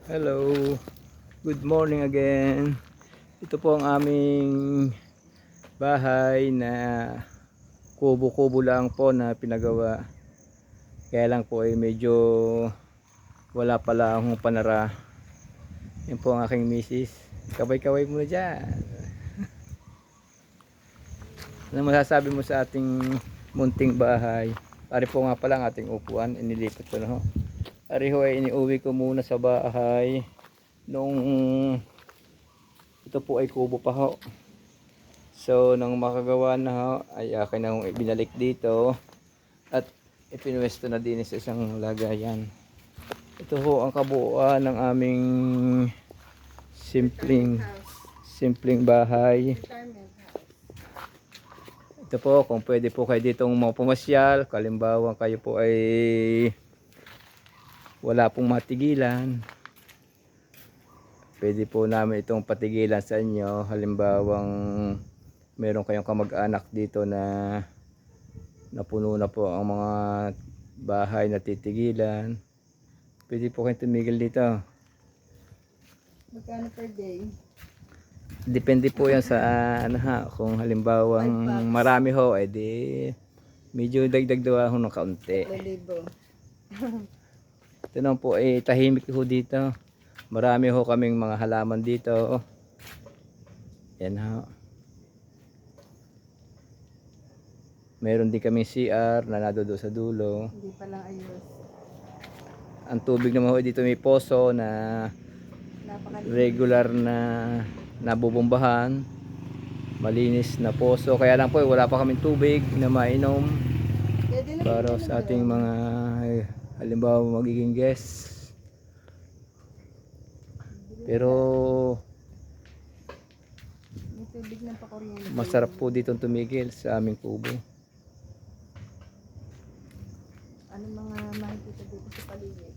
Hello, good morning again. Ito po ang aming bahay na kubo-kubo lang po na pinagawa. Kaya lang po ay medyo wala pala akong panara. Yan po ang aking misis. Kaway-kaway muna dyan. Ano masasabi mo sa ating munting bahay? Ari po nga pala ang ating upuan. Inilipat ko na ho. Ari ho ay iniuwi ko muna sa bahay nung ito po ay kubo pa ho. So nang makagawa na ho ay akin na hong ibinalik dito at ipinwesto na din sa isang lagayan. Ito ho ang kabuuan ng aming simpleng bahay. Ito po, kung pwede po kayo ditong pumasyal, kalimbawa kayo po ay wala pong matigilan, pwede po namin itong patigilan sa inyo. Halimbawang meron kayong kamag-anak dito na napuno na po ang mga bahay na titigilan, pwede po kayong tumigil dito. Magkano per day? Depende po yan sa ano ha, kung halimbawang marami ho, edi medyo dagdag daw ho ng kaunti. 2,000. Ito naman po ay tahimik ho dito. Marami ho kaming mga halaman dito. Yan ho. Meron din kaming CR na nadodo sa dulo. Hindi pa lang ayos. Ang tubig naman ho dito may poso na regular na nabubombahan. Malinis na poso. Kaya lang po wala pa kaming tubig na mainom para sa ating mga halimbawa magiging guest. Pero masarap po dito tumigil sa aming kubo. Ano mga makikita dito sa paligid?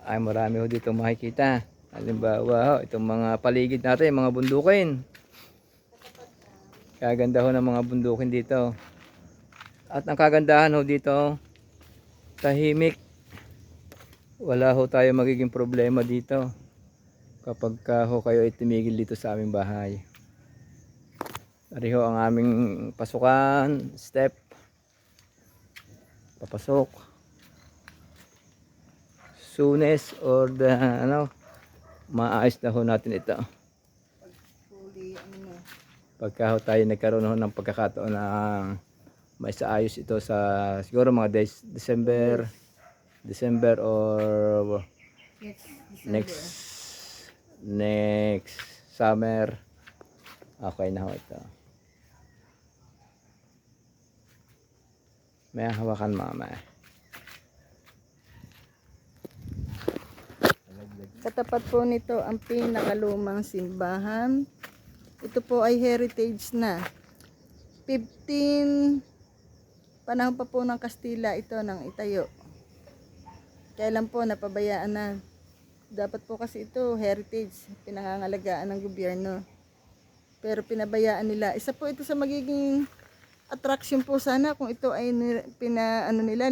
Ay marami ho dito makikita. Halimbawa itong mga paligid natin, mga bundukin. Kaganda ho ng mga bundukin dito. At ang kagandahan ho dito, tahimik. Wala ho tayo magiging problema dito kapag ho kayo ay tumigil dito sa aming bahay. Ari ho ang aming pasukan, step. Papasok. Soonest or the maayos na ho natin ito. Pagka ho tayo nagkaroon ho ng pagkakataon na may saayos ito sa siguro mga December or next summer, okay na ho ito. May hawakan mama. Katapat po nito ang pinakalumang simbahan. Ito po ay heritage na. 15 panahon pa po ng Kastila ito nang itayo. Kailan po napabayaan na. Dapat po kasi ito heritage, pinangangalagaan ng gobyerno. Pero pinabayaan nila. Isa po ito sa magiging attraction po sana kung ito ay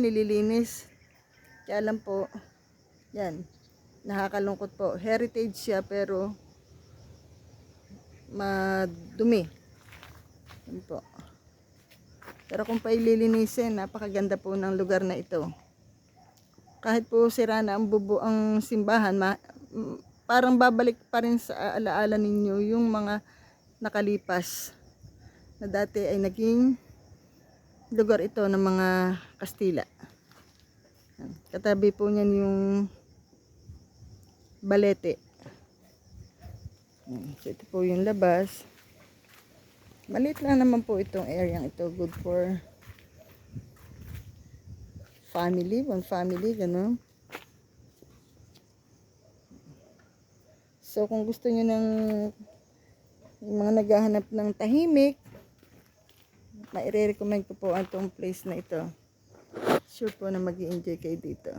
nililinis. Kaya lang po, yan, nakakalungkot po. Heritage siya pero madumi. Yan po. Pero kung paililinisin, napakaganda po ng lugar na ito. Kahit po sira na ang simbahan, parang babalik pa rin sa alaala ninyo yung mga nakalipas na dati ay naging lugar ito ng mga Kastila. Katabi po niyan yung Balete. So ito po yung labas. Maliit lang naman po itong area ito. Good for family, one family, gano'n. So kung gusto nyo ng yung mga naghahanap ng tahimik, mai-recommend ko po ang itong place na ito. Sure po na mag-i-enjoy kayo dito.